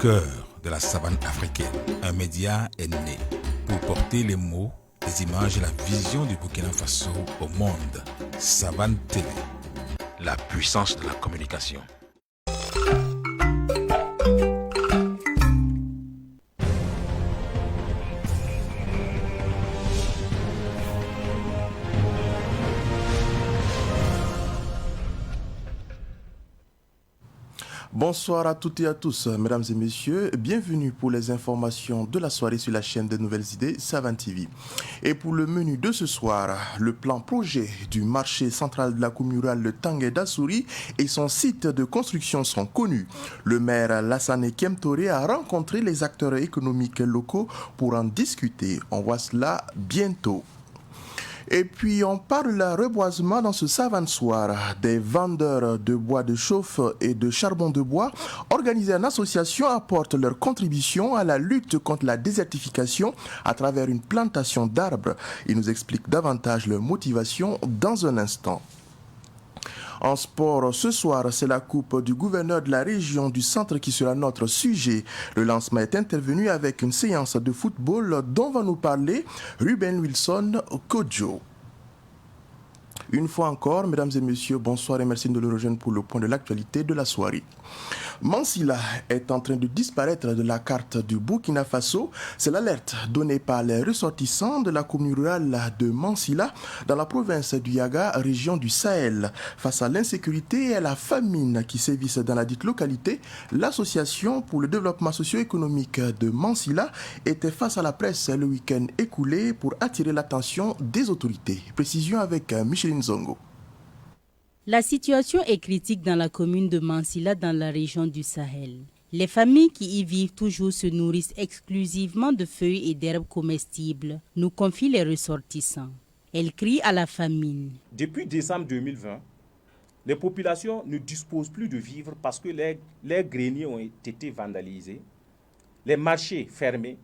cœur de la savane africaine, un média est né pour porter les mots, les images et la vision du Burkina Faso au monde. Savane TV, la puissance de la communication. Bonsoir à toutes et à tous, mesdames et messieurs. Bienvenue pour les informations de la soirée sur la chaîne des Nouvelles Idées, Savane TV. Et pour le menu de ce soir, le plan projet du marché central de la commune rurale de Tangué d'Assouri et son site de construction sont connus. Le maire Lassane Kemtore a rencontré les acteurs économiques locaux pour en discuter. On voit cela bientôt. Et puis on parle reboisement dans ce savane soir. Des vendeurs de bois de chauffe et de charbon de bois organisés en association apportent leur contribution à la lutte contre la désertification à travers une plantation d'arbres. Ils nous expliquent davantage leur motivation dans un instant. En sport, ce soir, c'est la coupe du gouverneur de la région du centre qui sera notre sujet. Le lancement est intervenu avec une séance de football dont va nous parler Ruben Wilson Kodjo. Une fois encore, mesdames et messieurs, bonsoir et merci de nous rejoindre pour le point de l'actualité de la soirée. Mansilla est en train de disparaître de la carte du Burkina Faso. C'est l'alerte donnée par les ressortissants de la commune rurale de Mansilla dans la province du Yaga, région du Sahel. Face à l'insécurité et à la famine qui sévissent dans la dite localité, l'association pour le développement socio-économique de Mansilla était face à la presse le week-end écoulé pour attirer l'attention des autorités. Précision avec Micheline Zongo. La situation est critique dans la commune de Mansilla dans la région du Sahel. Les familles qui y vivent toujours se nourrissent exclusivement de feuilles et d'herbes comestibles, nous confient les ressortissants. Elles crient à la famine. Depuis décembre 2020, les populations ne disposent plus de vivres parce que les greniers ont été vandalisés, les marchés fermés,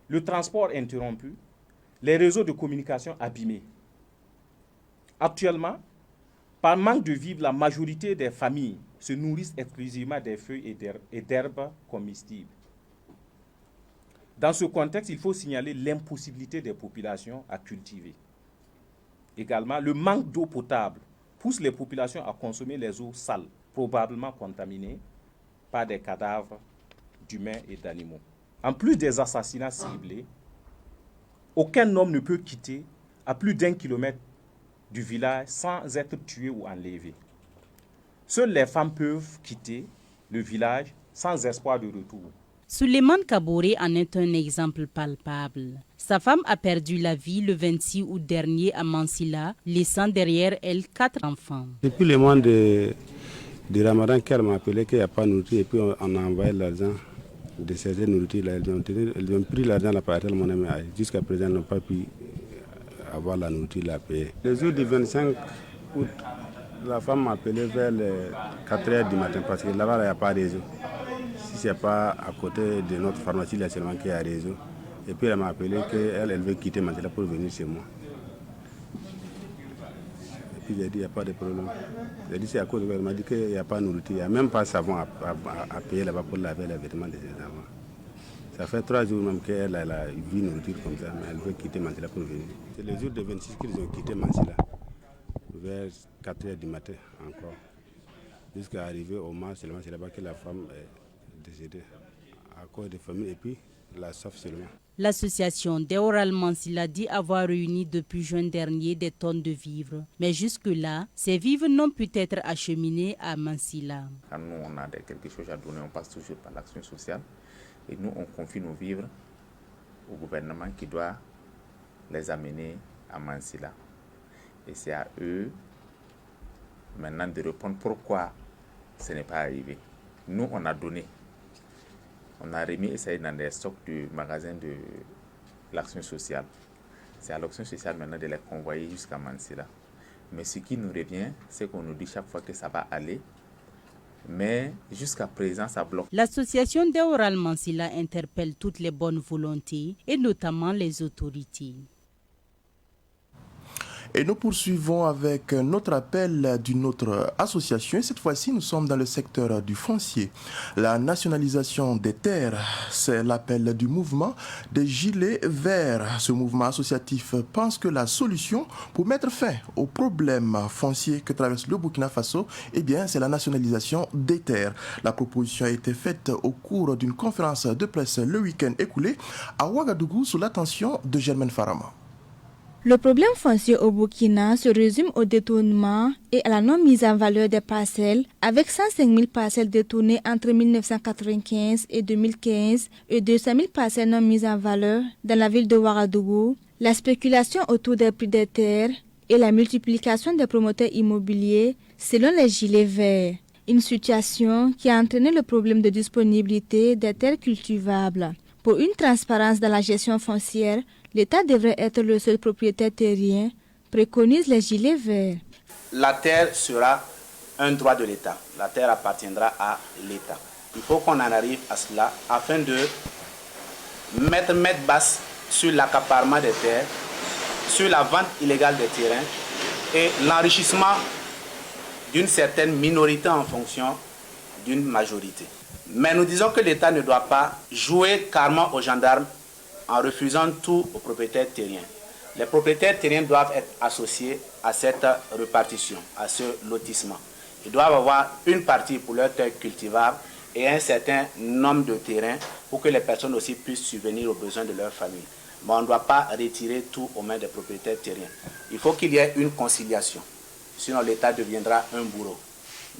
le transport interrompu, les réseaux de communication abîmés. Actuellement, par manque de vivres, la majorité des familles se nourrissent exclusivement des feuilles et d'herbes comestibles. Dans ce contexte, il faut signaler l'impossibilité des populations à cultiver. Également, le manque d'eau potable pousse les populations à consommer les eaux sales, probablement contaminées par des cadavres d'humains et d'animaux. En plus des assassinats ciblés, aucun homme ne peut quitter à plus d'1 kilomètre du village sans être tué ou enlevé. Seules les femmes peuvent quitter le village sans espoir de retour. Suleiman Kaboré en est un exemple palpable. Sa femme a perdu la vie le 26 août dernier à Mansilla, laissant derrière elle 4 enfants. Depuis le mois de Ramadan, qu'elle m'a appelé qu'il n'y a pas de nourriture et puis on a envoyé l'argent de ces nourritures. Elles ont pris l'argent là par tel monnaie, mais jusqu'à présent, elles n'ont pas pu avoir la nourriture à payer. Le jour du 25 août, la femme m'a appelé vers les 4 h du matin parce que là-bas, il n'y a pas de réseau. Si ce n'est pas à côté de notre pharmacie, il y a seulement qu'il y a réseau. Et puis elle m'a appelé qu'elle veut quitter Mansilla pour venir chez moi. Et puis j'ai dit, il n'y a pas de problème. J'ai dit, c'est à cause de elle m'a dit qu'il n'y a pas de nourriture, il n'y a même pas de savon à payer là-bas pour laver les vêtements de ses enfants. Ça fait 3 jours même qu'elle a vu nourriture comme ça, mais elle veut quitter Mansilla pour venir. C'est le jour de 26 qu'ils ont quitté Mansilla, vers 4 h du matin encore. Jusqu'à arriver au mars, c'est là-bas que la femme est décédée à cause de famille et puis la sauve seulement. L'association Deoral Mansilla dit avoir réuni depuis juin dernier des tonnes de vivres. Mais jusque-là, ces vivres n'ont pu être acheminés à Mansilla. Quand nous, on a quelque chose à donner, on passe toujours par l'action sociale. Et nous, on confie nos vivres au gouvernement qui doit les amener à Mansilla. Et c'est à eux maintenant de répondre pourquoi ce n'est pas arrivé. Nous, on a donné. On a remis et ça est dans les stocks du magasin de l'action sociale. C'est à l'action sociale maintenant de les convoyer jusqu'à Mansilla. Mais ce qui nous revient, c'est qu'on nous dit chaque fois que ça va aller. Mais jusqu'à présent, ça bloque. L'association Deoral Mansilla interpelle toutes les bonnes volontés et notamment les autorités. Et nous poursuivons avec notre appel d'une autre association. Et cette fois-ci, nous sommes dans le secteur du foncier. La nationalisation des terres, c'est l'appel du mouvement des Gilets Verts. Ce mouvement associatif pense que la solution pour mettre fin aux problèmes fonciers que traverse le Burkina Faso, eh bien, c'est la nationalisation des terres. La proposition a été faite au cours d'une conférence de presse le week-end écoulé à Ouagadougou sous l'attention de Germaine Farama. Le problème foncier au Burkina se résume au détournement et à la non-mise en valeur des parcelles, avec 105 000 parcelles détournées entre 1995 et 2015 et 200 000 parcelles non mises en valeur dans la ville de Ouagadougou. La spéculation autour des prix des terres et la multiplication des promoteurs immobiliers selon les Gilets Verts. Une situation qui a entraîné le problème de disponibilité des terres cultivables. Pour une transparence dans la gestion foncière, l'État devrait être le seul propriétaire terrien, préconisent les Gilets Verts. La terre sera un droit de l'État. La terre appartiendra à l'État. Il faut qu'on en arrive à cela afin de mettre basse sur l'accaparement des terres, sur la vente illégale des terrains et l'enrichissement d'une certaine minorité en fonction d'une majorité. Mais nous disons que l'État ne doit pas jouer carrément aux gendarmes en refusant tout aux propriétaires terriens. Les propriétaires terriens doivent être associés à cette répartition, à ce lotissement. Ils doivent avoir une partie pour leurs terres cultivables et un certain nombre de terrains pour que les personnes aussi puissent subvenir aux besoins de leur famille. Mais on ne doit pas retirer tout aux mains des propriétaires terriens. Il faut qu'il y ait une conciliation, sinon l'État deviendra un bourreau.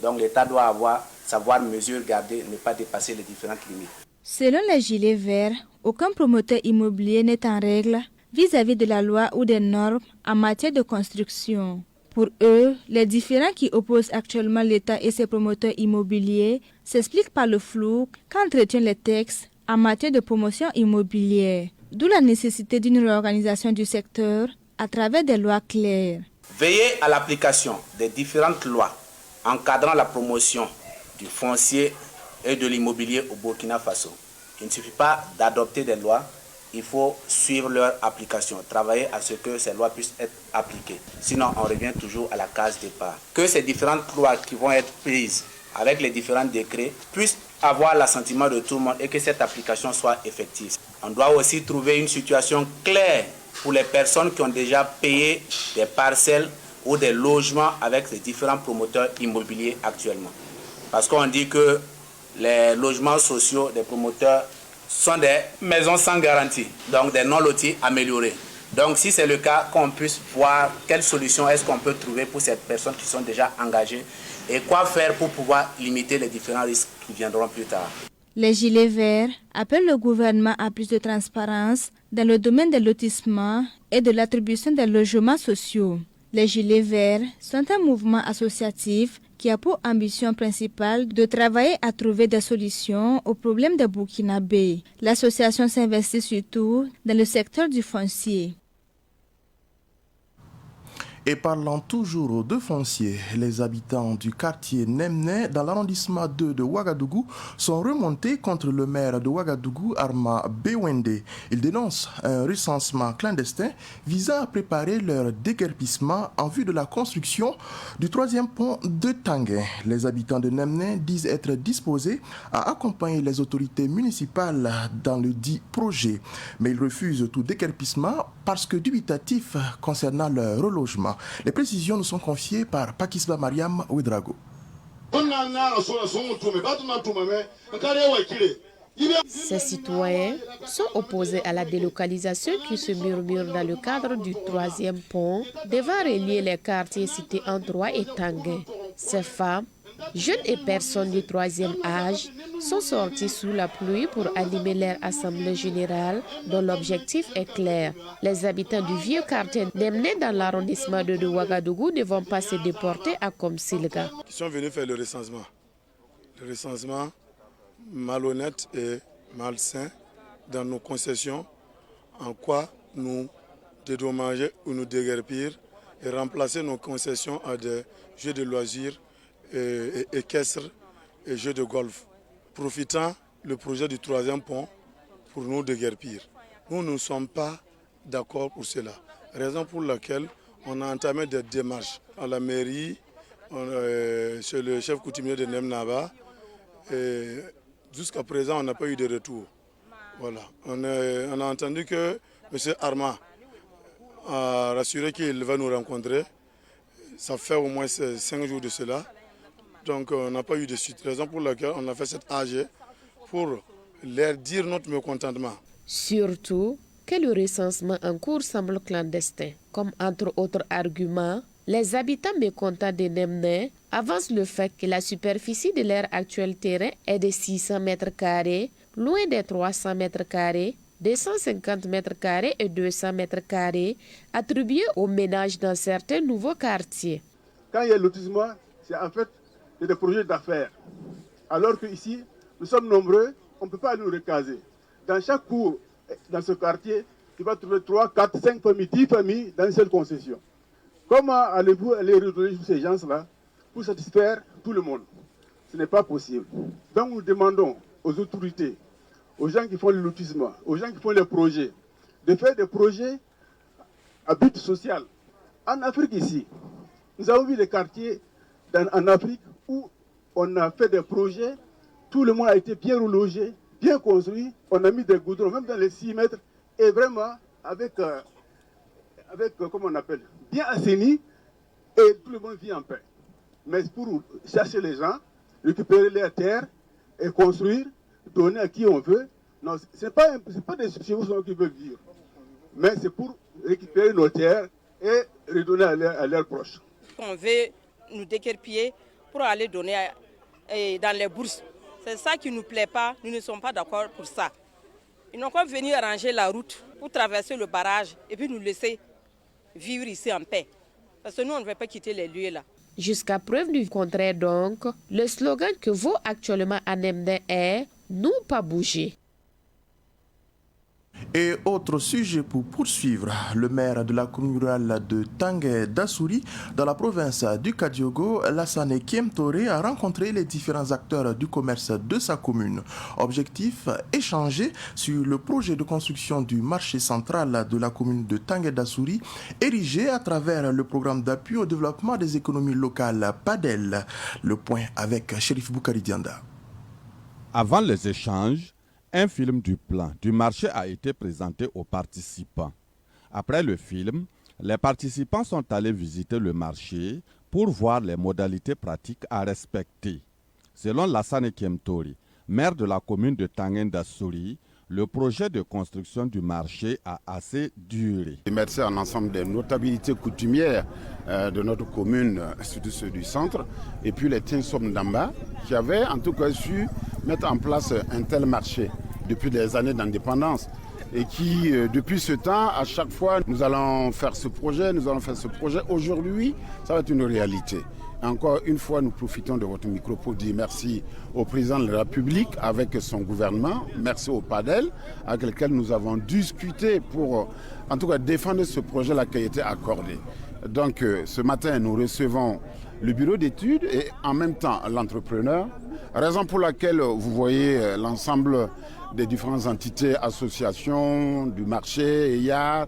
Donc l'État doit savoir mesure, garder, ne pas dépasser les différentes limites. Selon les Gilets Verts, aucun promoteur immobilier n'est en règle vis-à-vis de la loi ou des normes en matière de construction. Pour eux, les différends qui opposent actuellement l'État et ses promoteurs immobiliers s'expliquent par le flou qu'entretiennent les textes en matière de promotion immobilière, d'où la nécessité d'une réorganisation du secteur à travers des lois claires. Veiller à l'application des différentes lois encadrant la promotion du foncier et de l'immobilier au Burkina Faso. Il ne suffit pas d'adopter des lois, il faut suivre leur application, travailler à ce que ces lois puissent être appliquées. Sinon, on revient toujours à la case départ. Que ces différentes lois qui vont être prises avec les différents décrets puissent avoir l'assentiment de tout le monde et que cette application soit effective. On doit aussi trouver une situation claire pour les personnes qui ont déjà payé des parcelles ou des logements avec les différents promoteurs immobiliers actuellement. Parce qu'on dit que les logements sociaux des promoteurs sont des maisons sans garantie, donc des non-lotis améliorés. Donc si c'est le cas, qu'on puisse voir quelle solution est-ce qu'on peut trouver pour ces personnes qui sont déjà engagées et quoi faire pour pouvoir limiter les différents risques qui viendront plus tard. Les Gilets Verts appellent le gouvernement à plus de transparence dans le domaine des lotissements et de l'attribution des logements sociaux. Les Gilets Verts sont un mouvement associatif qui a pour ambition principale de travailler à trouver des solutions aux problèmes des Burkinabés. L'association s'investit surtout dans le secteur du foncier. Et parlant toujours de foncier, les habitants du quartier Nemné dans l'arrondissement 2 de Ouagadougou sont remontés contre le maire de Ouagadougou, Arma Bewende. Ils dénoncent un recensement clandestin visant à préparer leur déguerpissement en vue de la construction du 3e pont de Tanguin. Les habitants de Nemné disent être disposés à accompagner les autorités municipales dans le dit projet. Mais ils refusent tout déguerpissement parce que dubitatifs concernant leur relogement. Les précisions nous sont confiées par Pakisba Mariam Ouedrago. Ces citoyens sont opposés à la délocalisation qui se murmure dans le cadre du 3e pont devant relier les quartiers cités Androit et Tanguin. Ces femmes, jeunes et personnes du 3e âge, sont sorties sous la pluie pour animer leur assemblée générale dont l'objectif est clair. Les habitants du vieux quartier Nemné dans l'arrondissement de Ouagadougou ne vont pas se déporter à Komsilga. Ils sont venus faire le recensement. Le recensement malhonnête et malsain dans nos concessions, en quoi nous dédommager ou nous déguerpir et remplacer nos concessions à des jeux de loisirs et équestres et jeux de golf, profitant le projet du 3e pont pour nous déguerpir. Nous ne sommes pas d'accord pour cela, raison pour laquelle on a entamé des démarches à la mairie, chez le chef coutumier de Nemnaba. Et jusqu'à présent, on n'a pas eu de retour. Voilà. On a entendu que M. Arma a rassuré qu'il va nous rencontrer. Ça fait au moins 5 jours de cela. Donc on n'a pas eu de suite. Raison pour laquelle on a fait cette AG pour leur dire notre mécontentement. Surtout que le recensement en cours semble clandestin. Comme entre autres arguments, les habitants mécontents de Nemne avancent le fait que la superficie de leur actuel terrain est de 600 mètres carrés, loin des 300 mètres carrés, 250 mètres carrés et 200 mètres carrés attribués aux ménages dans certains nouveaux quartiers. Quand il y a lotissement, c'est en fait des projets d'affaires. Alors qu'ici, nous sommes nombreux, on ne peut pas nous recaser. Dans chaque cour, dans ce quartier, tu vas trouver 3, 4, 5 familles, 10 familles dans une seule concession. Comment allez-vous aller redonner ces gens-là pour satisfaire tout le monde? Ce n'est pas possible. Donc nous demandons aux autorités, aux gens qui font le lotissement, aux gens qui font les projets, de faire des projets à but social. En Afrique ici, nous avons vu des quartiers en Afrique où on a fait des projets, tout le monde a été bien relogé, bien construit, on a mis des goudrons, même dans les 6 mètres, et vraiment avec comment on appelle, bien assaini, et tout le monde vit en paix. Mais pour chercher les gens, récupérer leurs terres et construire, donner à qui on veut, non, ce n'est pas des substitutions qui veulent vivre, mais c'est pour récupérer nos terres et redonner à leurs proches. On veut nous déquerpiller pour aller donner dans les bourses. C'est ça qui ne nous plaît pas, nous ne sommes pas d'accord pour ça. Ils n'ont qu'à venir arranger la route pour traverser le barrage et puis nous laisser vivre ici en paix. Parce que nous, on ne veut pas quitter les lieux là. Jusqu'à preuve du contraire donc, le slogan que vaut actuellement à Nemne est « Nous pas bouger ». Et autre sujet pour poursuivre, le maire de la commune rurale de Tangué d'Assouri, dans la province du Kadiogo, Lassane Kiemtore, a rencontré les différents acteurs du commerce de sa commune. Objectif, échanger sur le projet de construction du marché central de la commune de Tangué d'Assouri, érigé à travers le programme d'appui au développement des économies locales PADEL. Le point avec Chérif Boukari Dianda. Avant les échanges, un film du plan du marché a été présenté aux participants. Après le film, les participants sont allés visiter le marché pour voir les modalités pratiques à respecter. Selon Lassane Kiemtori, maire de la commune de Tangué d'Assouri, le projet de construction du marché a assez duré. Merci à l'ensemble des notabilités coutumières de notre commune, surtout ceux du centre, et puis les Tinsom d'Amba, qui avaient en tout cas su mettre en place un tel marché depuis des années d'indépendance. Et qui, depuis ce temps, à chaque fois, nous allons faire ce projet, Aujourd'hui, ça va être une réalité. Encore une fois, nous profitons de votre micro pour dire merci au président de la République avec son gouvernement, merci au PADEL, avec lequel nous avons discuté pour, en tout cas, défendre ce projet-là qui a été accordé. Donc, ce matin, nous recevons le bureau d'études et en même temps l'entrepreneur, raison pour laquelle vous voyez l'ensemble des différentes entités, associations, du marché, EIA,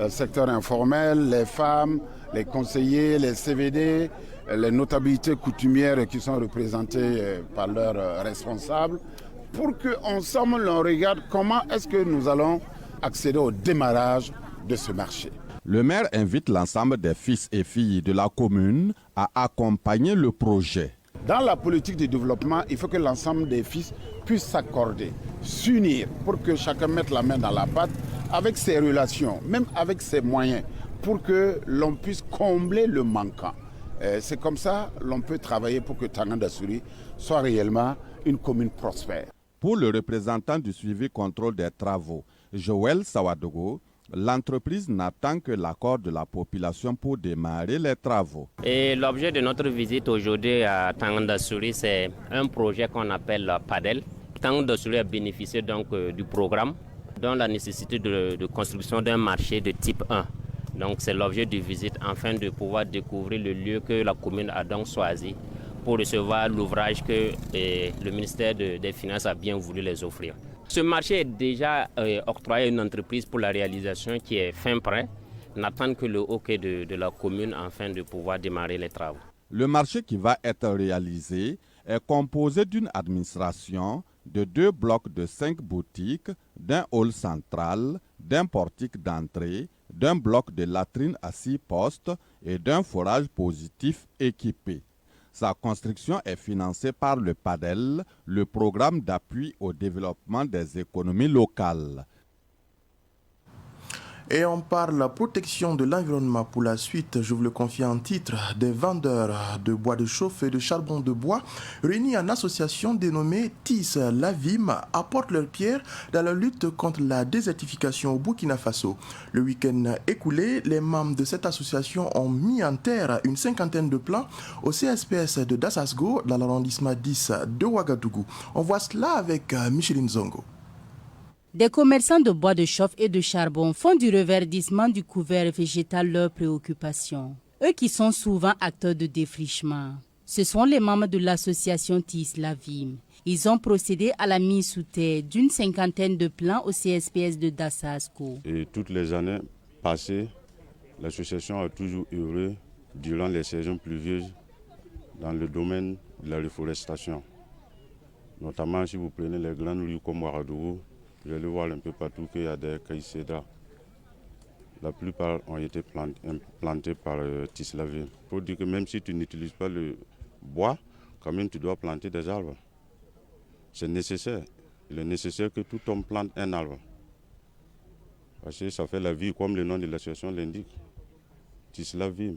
secteur informel, les femmes, les conseillers, les CVD, les notabilités coutumières qui sont représentées par leurs responsables, pour qu'ensemble on regarde comment est-ce que nous allons accéder au démarrage de ce marché. Le maire invite l'ensemble des fils et filles de la commune à accompagner le projet. Dans la politique de développement, il faut que l'ensemble des fils puissent s'accorder, s'unir pour que chacun mette la main dans la pâte avec ses relations, même avec ses moyens, pour que l'on puisse combler le manquant. C'est comme ça que l'on peut travailler pour que Tangué d'Assouri soit réellement une commune prospère. Pour le représentant du suivi contrôle des travaux, Joël Sawadogo, l'entreprise n'attend que l'accord de la population pour démarrer les travaux. Et l'objet de notre visite aujourd'hui à Tangué d'Assouri, c'est un projet qu'on appelle PADEL. Tangué d'Assouri a bénéficié donc du programme dont la nécessité de construction d'un marché de type 1. Donc c'est l'objet de visite afin de pouvoir découvrir le lieu que la commune a donc choisi pour recevoir l'ouvrage que le ministère des Finances a bien voulu les offrir. Ce marché est déjà octroyé à une entreprise pour la réalisation qui est fin prêt, n'attendent que le OK de la commune afin de pouvoir démarrer les travaux. Le marché qui va être réalisé est composé d'une administration, de 2 blocs de 5 boutiques, d'un hall central, d'un portique d'entrée, d'un bloc de latrines à 6 postes et d'un forage positif équipé. Sa construction est financée par le PADEL, le programme d'appui au développement des économies locales. Et on parle protection de l'environnement pour la suite. Je vous le confie en titre. Des vendeurs de bois de chauffe et de charbon de bois réunis en association dénommée TIS Lavim apportent leur pierre dans la lutte contre la désertification au Burkina Faso. Le week-end écoulé, les membres de cette association ont mis en terre une 50aine de plants au CSPS de Dassasgo dans l'arrondissement 10 de Ouagadougou. On voit cela avec Micheline Zongo. Des commerçants de bois de chauffe et de charbon font du reverdissement du couvert végétal leur préoccupation. Eux qui sont souvent acteurs de défrichement. Ce sont les membres de l'association TIS Lavim. Ils ont procédé à la mise sous terre d'une 50aine de plants au CSPS de Dassasgo. Et toutes les années passées, l'association a toujours œuvré durant les saisons pluvieuses dans le domaine de la reforestation. Notamment si vous prenez les grandes rues comme Ouagadougou, vous allez voir un peu partout qu'il y a des caïcédras. La plupart ont été plantés par TIS Lavim. Il faut dire que même si tu n'utilises pas le bois, quand même tu dois planter des arbres. C'est nécessaire. Il est nécessaire que tout homme plante un arbre. Parce que ça fait la vie, comme le nom de l'association l'indique. TIS Lavim.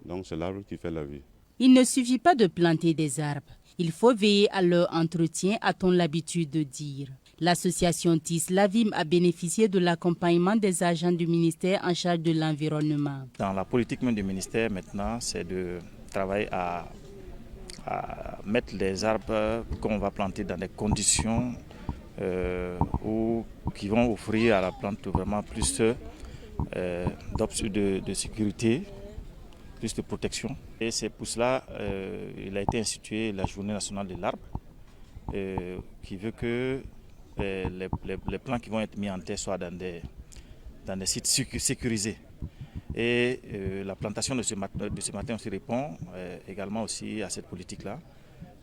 Donc c'est l'arbre qui fait la vie. Il ne suffit pas de planter des arbres. Il faut veiller à leur entretien, a-t-on l'habitude de dire. L'association TIS Lavim a bénéficié de l'accompagnement des agents du ministère en charge de l'environnement. Dans la politique même du ministère maintenant, c'est de travailler à mettre les arbres qu'on va planter dans des conditions qui vont offrir à la plante vraiment plus de sécurité, plus de protection. Et c'est pour cela qu'il a été institué la Journée nationale de l'arbre, qui veut que les plants qui vont être mis en terre soient dans des sites sécurisés. Et la plantation de ce matin aussi répond également aussi à cette politique-là,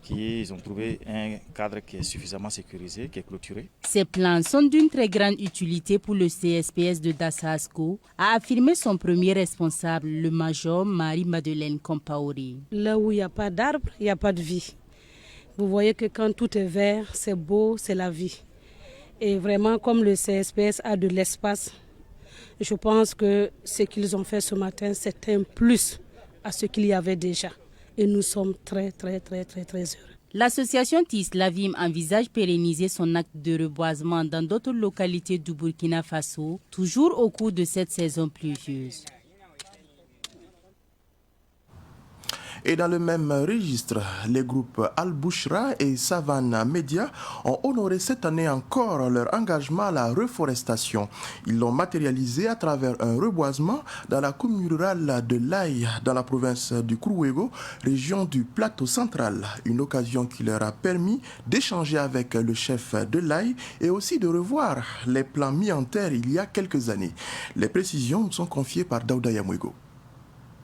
qu'ils ont trouvé un cadre qui est suffisamment sécurisé, qui est clôturé. Ces plants sont d'une très grande utilité pour le CSPS de Dassasgo, a affirmé son premier responsable, le major Marie-Madeleine Compaoré. Là où il n'y a pas d'arbre, il n'y a pas de vie. Vous voyez que quand tout est vert, c'est beau, c'est la vie. Et vraiment, comme le CSPS a de l'espace, je pense que ce qu'ils ont fait ce matin, c'est un plus à ce qu'il y avait déjà. Et nous sommes très, très, très, très, très heureux. L'association TIS Lavim envisage pérenniser son acte de reboisement dans d'autres localités du Burkina Faso, toujours au cours de cette saison pluvieuse. Et dans le même registre, les groupes Al-Bouchra et Savane Media ont honoré cette année encore leur engagement à la reforestation. Ils l'ont matérialisé à travers un reboisement dans la commune rurale de Laye, dans la province du Kourouégo, région du Plateau central. Une occasion qui leur a permis d'échanger avec le chef de Laye et aussi de revoir les plans mis en terre il y a quelques années. Les précisions nous sont confiées par Daouda Yamouego.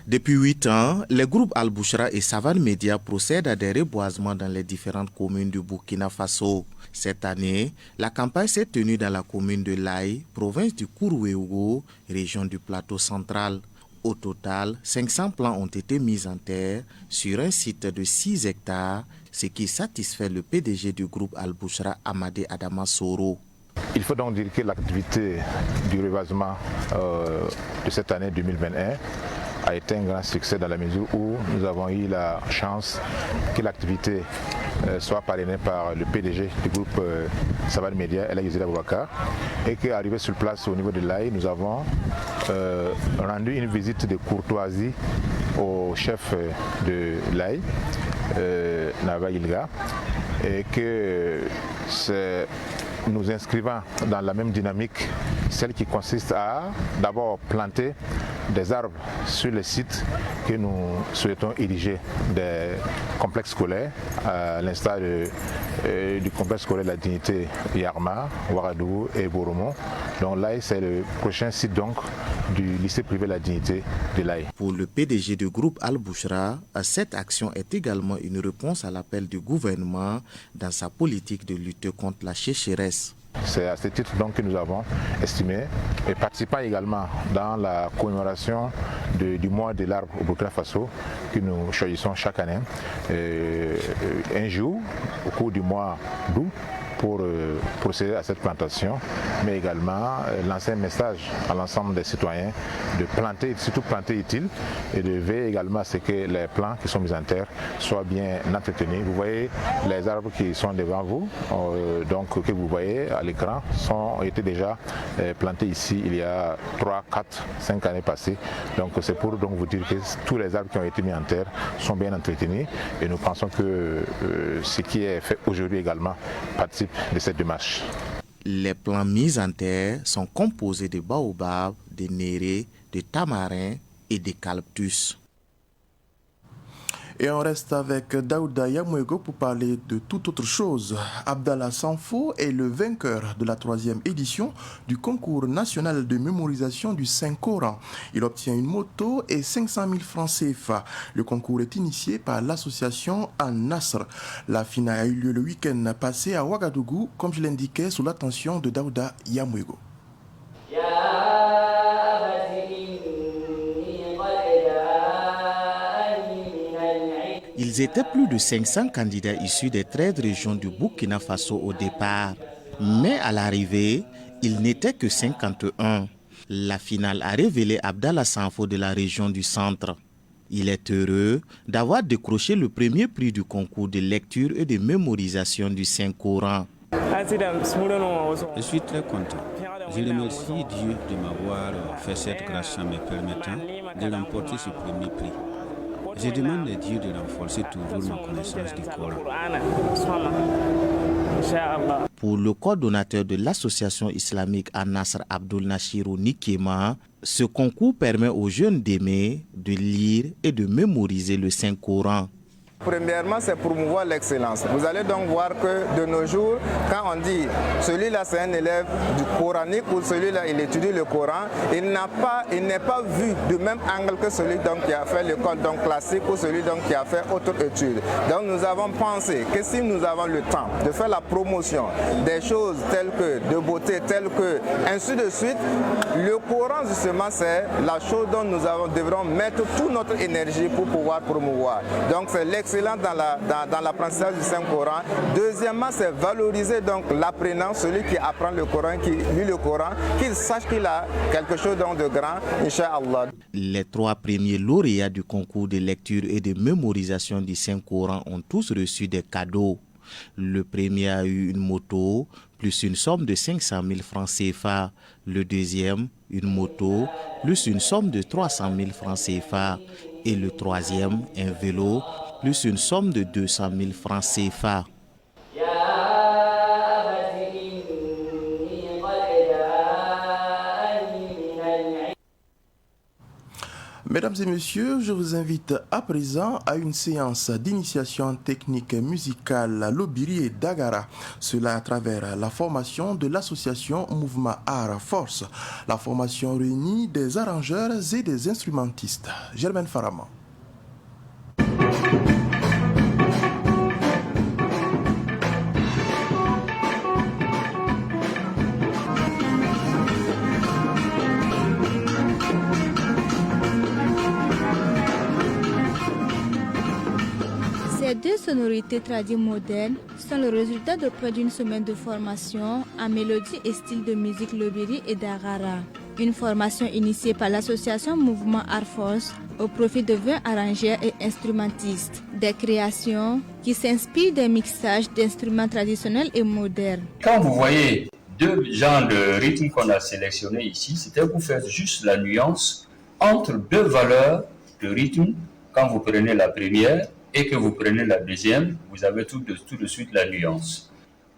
Depuis 8 ans, les groupes Al-Bouchra et Savane Media procèdent à des reboisements dans les différentes communes du Burkina Faso. Cette année, la campagne s'est tenue dans la commune de Laye, province du Kourouégo, région du Plateau central. Au total, 500 plants ont été mis en terre sur un site de 6 hectares, ce qui satisfait le PDG du groupe Al-Bouchra, Amadé Adama Soro. Il faut donc dire que l'activité du reboisement de cette année 2021 a été un grand succès dans la mesure où nous avons eu la chance que l'activité soit parrainée par le PDG du groupe Savane Media, El Hadji Boubacar, et qu'arrivé sur place au niveau de Laye, nous avons rendu une visite de courtoisie au chef de Laye, Nava Ilga, et que c'est nous inscrivant dans la même dynamique, celle qui consiste à d'abord planter des arbres sur les sites que nous souhaitons ériger des complexes scolaires, à l'instar du complexe scolaire de la dignité Yarma, Ouagadougou et Boromont. Donc là, c'est le prochain site donc du lycée privé La Dignité de l'Aïe. Pour le PDG du groupe Al-Bouchra, cette action est également une réponse à l'appel du gouvernement dans sa politique de lutte contre la sécheresse. C'est à ce titre donc que nous avons estimé, et participant également dans la commémoration du mois de l'arbre au Burkina Faso que nous choisissons chaque année, un jour au cours du mois d'août, pour procéder à cette plantation, mais également lancer un message à l'ensemble des citoyens de planter, surtout planter utile, et de veiller également à ce que les plants qui sont mis en terre soient bien entretenus. Vous voyez les arbres qui sont devant vous, donc que vous voyez à l'écran, ont été déjà plantés ici il y a 3, 4, 5 années passées. Donc c'est pour donc vous dire que tous les arbres qui ont été mis en terre sont bien entretenus, et nous pensons que ce qui est fait aujourd'hui également participe de cette démarche. Les plants mis en terre sont composés de baobabs, de nérés, de tamarins et d'eucalyptus. Et on reste avec Daouda Yamuego pour parler de toute autre chose. Abdallah Sanfo est le vainqueur de la 3e édition du concours national de mémorisation du Saint-Coran. Il obtient une moto et 500 000 francs CFA. Le concours est initié par l'association An-Nasr. La finale a eu lieu le week-end passé à Ouagadougou, comme je l'indiquais, sous l'attention de Daouda Yamuego. Ils étaient plus de 500 candidats issus des 13 régions du Burkina Faso au départ. Mais à l'arrivée, ils n'étaient que 51. La finale a révélé Abdallah Sanfo de la région du centre. Il est heureux d'avoir décroché le premier prix du concours de lecture et de mémorisation du Saint-Coran. Je suis très content. Je remercie Dieu de m'avoir fait cette grâce en me permettant de remporter ce premier prix. Je demande à Dieu de renforcer toujours ma connaissance du Coran. Pour le coordonnateur de l'association islamique An-Nasr Abdul Nashiru Nikema, ce concours permet aux jeunes d'aimer, de lire et de mémoriser le Saint-Coran. Premièrement, c'est promouvoir l'excellence. Vous allez donc voir que de nos jours, quand on dit celui-là c'est un élève du coranique ou celui-là il étudie le Coran, il n'est pas vu du même angle que celui donc, qui a fait l'école classique ou celui donc, qui a fait autre étude. Donc nous avons pensé que si nous avons le temps de faire la promotion des choses telles que de beauté, telles que ainsi de suite, le Coran justement c'est la chose dont nous devrons mettre toute notre énergie pour pouvoir promouvoir. Donc c'est l'excellence dans l'apprentissage du Saint-Coran. Deuxièmement, c'est valoriser donc l'apprenant, celui qui apprend le Coran, qui lit le Coran, qu'il sache qu'il a quelque chose de grand, Inch'Allah. Les 3 premiers lauréats du concours de lecture et de mémorisation du Saint-Coran ont tous reçu des cadeaux. Le premier a eu une moto, plus une somme de 500 000 francs CFA. Le deuxième, une moto, plus une somme de 300 000 francs CFA. Et le troisième, un vélo, plus une somme de 200 000 francs CFA. Mesdames et messieurs, je vous invite à présent à une séance d'initiation technique musicale Lobiri et Dagara. Cela à travers la formation de l'association Mouvement Art Force. La formation réunit des arrangeurs et des instrumentistes. Germaine Farama. Ces 2 sonorités traduites modernes sont le résultat de près d'une semaine de formation en mélodie et style de musique Lobiri et Dagara. Une formation initiée par l'association Mouvement Art Force au profit de 20 arrangeurs et instrumentistes. Des créations qui s'inspirent des mixages d'instruments traditionnels et modernes. Quand vous voyez 2 genres de rythmes qu'on a sélectionnés ici, c'était pour faire juste la nuance entre 2 valeurs de rythme. Quand vous prenez la première et que vous prenez la deuxième, vous avez tout de suite la nuance.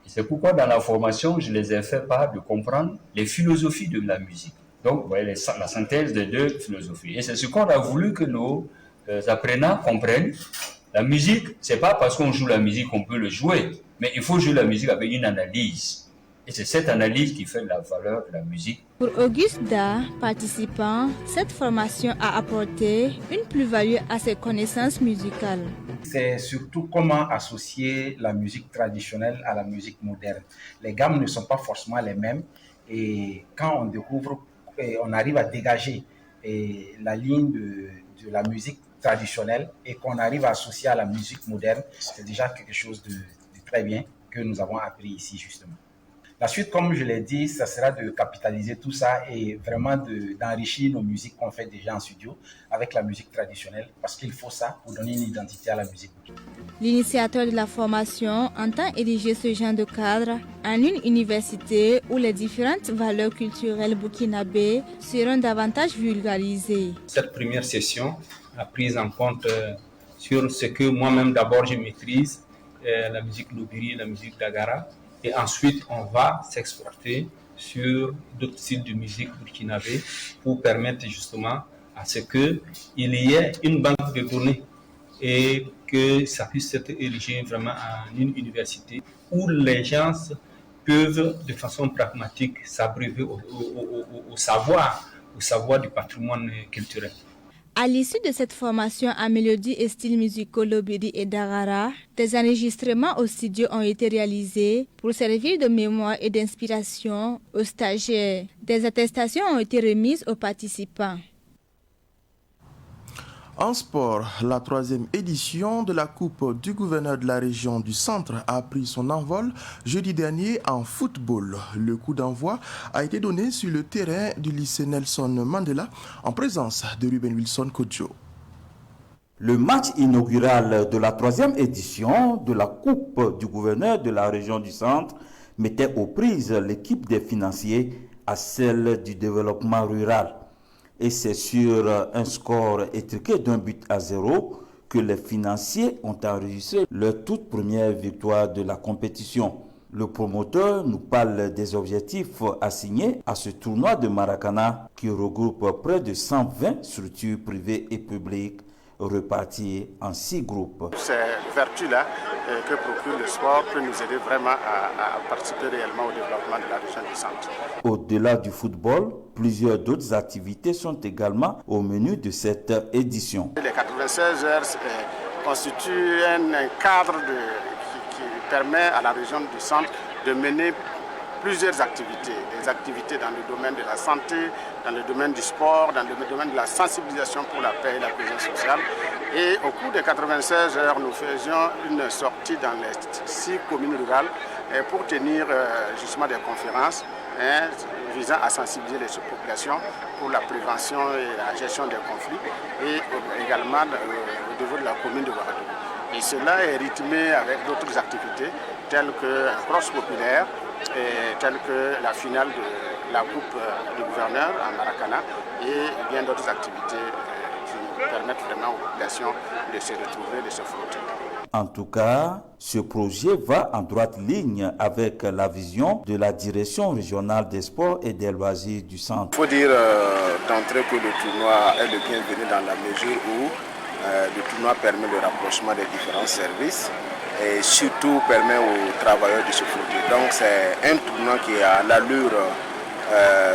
Et c'est pourquoi dans la formation, je les ai fait part de comprendre les philosophies de la musique. Donc, vous voyez la synthèse des 2 philosophies. Et c'est ce qu'on a voulu que nos apprenants comprennent. La musique, c'est pas parce qu'on joue la musique qu'on peut le jouer, mais il faut jouer la musique avec une analyse. Et c'est cette analyse qui fait la valeur de la musique. Pour Auguste Da, participant, cette formation a apporté une plus-value à ses connaissances musicales. C'est surtout comment associer la musique traditionnelle à la musique moderne. Les gammes ne sont pas forcément les mêmes et quand on découvre, on arrive à dégager la ligne de la musique traditionnelle et qu'on arrive à associer à la musique moderne, c'est déjà quelque chose de très bien que nous avons appris ici justement. La suite, comme je l'ai dit, ça sera de capitaliser tout ça et vraiment d'enrichir nos musiques qu'on fait déjà en studio avec la musique traditionnelle parce qu'il faut ça pour donner une identité à la musique. L'initiateur de la formation entend ériger ce genre de cadre en une université où les différentes valeurs culturelles burkinabées seront davantage vulgarisées. Cette première session a pris en compte sur ce que moi-même d'abord je maîtrise, la musique lobiri, la musique dagara. Et ensuite, on va s'exporter sur d'autres styles de musique burkinabé pour permettre justement à ce qu'il y ait une banque de données et que ça puisse être érigé vraiment en une université où les gens peuvent de façon pragmatique s'abreuver au savoir du patrimoine culturel. À l'issue de cette formation en mélodie et style musicaux lobiri et dagara, des enregistrements au studio ont été réalisés pour servir de mémoire et d'inspiration aux stagiaires. Des attestations ont été remises aux participants. En sport, la 3e édition de la Coupe du gouverneur de la région du Centre a pris son envol jeudi dernier en football. Le coup d'envoi a été donné sur le terrain du lycée Nelson Mandela en présence de Ruben Wilson Kodjo. Le match inaugural de la 3e édition de la Coupe du gouverneur de la région du Centre mettait aux prises l'équipe des financiers à celle du développement rural. Et c'est sur un score étriqué d'1-0 que les financiers ont enregistré leur toute première victoire de la compétition. Le promoteur nous parle des objectifs assignés à ce tournoi de Maracana qui regroupe près de 120 structures privées et publiques reparties en 6 groupes. Ces vertus-là que procure le sport peut nous aider vraiment à participer réellement au développement de la région du Centre. Au-delà du football, plusieurs d'autres activités sont également au menu de cette édition. Les 96 heures constituent un cadre qui permet à la région du Centre de mener plusieurs activités, des activités dans le domaine de la santé, dans le domaine du sport, dans le domaine de la sensibilisation pour la paix et la cohésion sociale. Et au cours des 96 heures, nous faisions une sortie dans les 6 communes rurales pour tenir justement des conférences visant à sensibiliser les populations pour la prévention et la gestion des conflits et également au niveau de la commune de Ouagadougou. Et cela est rythmé avec d'autres activités telles que un cross populaire, telles que la finale de la Coupe du gouverneur à Maracana et bien d'autres activités qui permettent vraiment aux populations de se retrouver, de se frotter. En tout cas, ce projet va en droite ligne avec la vision de la direction régionale des sports et des loisirs du centre. Il faut dire d'entrée que le tournoi est le bienvenu dans la mesure où le tournoi permet le rapprochement des différents services et surtout permet aux travailleurs de se frotter. Donc c'est un tournoi qui a l'allure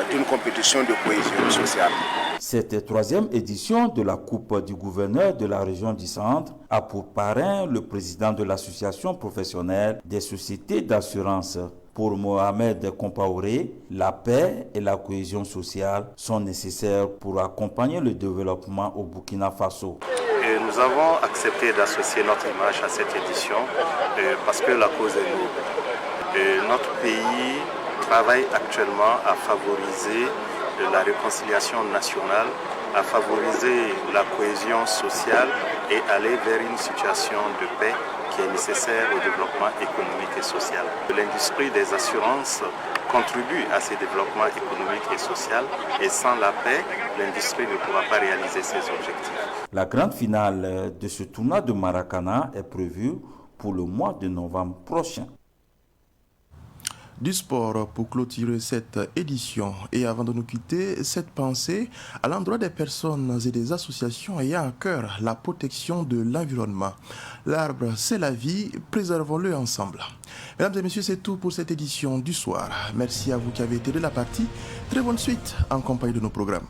d'une compétition de cohésion sociale. Cette 3e édition de la Coupe du gouverneur de la région du Centre a pour parrain le président de l'association professionnelle des sociétés d'assurance. Pour Mohamed Kompaoré, la paix et la cohésion sociale sont nécessaires pour accompagner le développement au Burkina Faso. Et nous avons accepté d'associer notre image à cette édition parce que la cause est noble. Notre pays travaille actuellement à favoriser la réconciliation nationale, à favoriser la cohésion sociale et aller vers une situation de paix qui est nécessaire au développement économique et social. L'industrie des assurances contribue à ce développement économique et social et sans la paix, l'industrie ne pourra pas réaliser ses objectifs. La grande finale de ce tournoi de Maracana est prévue pour le mois de novembre prochain. du sport pour clôturer cette édition. Et avant de nous quitter, cette pensée à l'endroit des personnes et des associations ayant à cœur la protection de l'environnement. L'arbre, c'est la vie, préservons-le ensemble. Mesdames et messieurs, c'est tout pour cette édition du soir. Merci à vous qui avez été de la partie. Très bonne suite en compagnie de nos programmes.